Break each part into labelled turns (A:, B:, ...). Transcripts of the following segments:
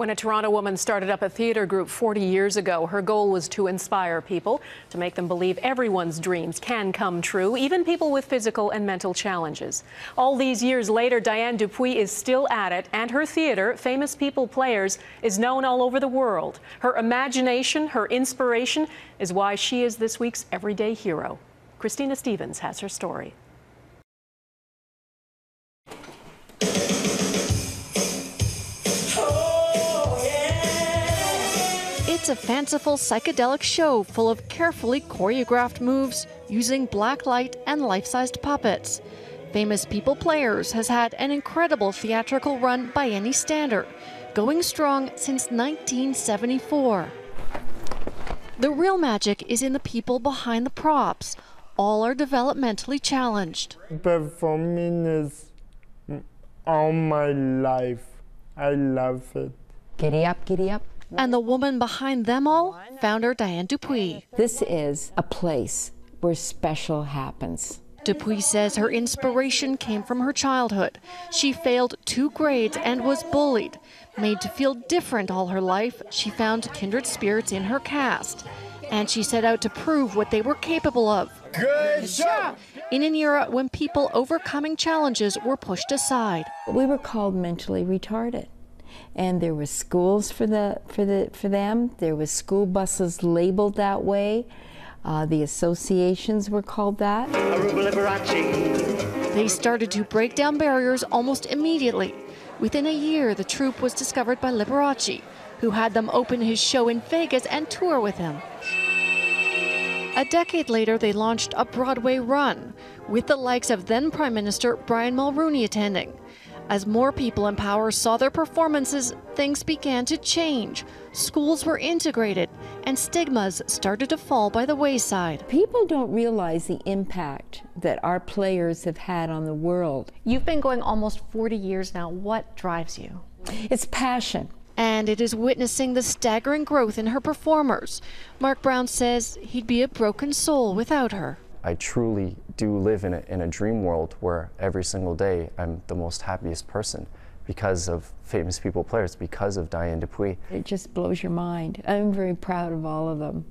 A: When a Toronto woman started up a theater group 40 years ago, her goal was to inspire people, to make them believe everyone's dreams can come true, even people with physical and mental challenges. All these years later, Diane Dupuis is still at it, and her theater, Famous People Players, is known all over the world. Her imagination, her inspiration, is why she is this week's everyday hero. Christina Stevens has her story.
B: It's a fanciful psychedelic show full of carefully choreographed moves using black light and life-sized puppets. Famous People Players has had an incredible theatrical run by any standard, going strong since 1974. The real magic is in the people behind the props. All are developmentally challenged.
C: Performing is all my life. I love it.
D: Giddy up, giddy up.
B: And the woman behind them all, founder Diane Dupuis.
D: This is a place where special happens.
B: Dupuis says her inspiration came from her childhood. She failed 2 grades and was bullied. Made to feel different all her life, she found kindred spirits in her cast. And she set out to prove what they were capable of.
C: Good job!
B: In an era when people overcoming challenges were pushed aside.
D: We were called mentally retarded. And there were schools for them. There was school buses labeled that way. The associations were called that.
B: They started to break down barriers almost immediately. Within a year, the troupe was discovered by Liberace, who had them open his show in Vegas and tour with him. A decade later, they launched a Broadway run, with the likes of then Prime Minister Brian Mulroney attending. As more people in power saw their performances, things began to change. Schools were integrated, and stigmas started to fall by the wayside.
D: People don't realize the impact that our players have had on the world.
B: You've been going almost 40 years now. What drives you?
D: It's passion.
B: And it is witnessing the staggering growth in her performers. Mark Brown says he'd be a broken soul without her.
E: I truly do live in a dream world where every single day I'm the most happiest person because of Famous People Players, because of Diane Dupuis.
D: It just blows your mind. I'm very proud of all of them.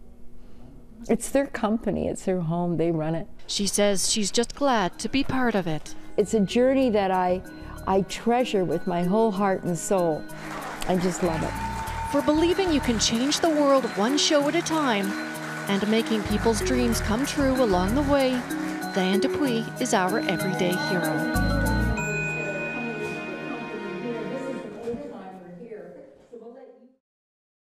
D: It's their company, it's their home, they run it.
B: She says she's just glad to be part of it.
D: It's a journey that I treasure with my whole heart and soul. I just love it.
B: For believing you can change the world one show at a time, and making people's dreams come true along the way, Diane Dupuis is our everyday hero.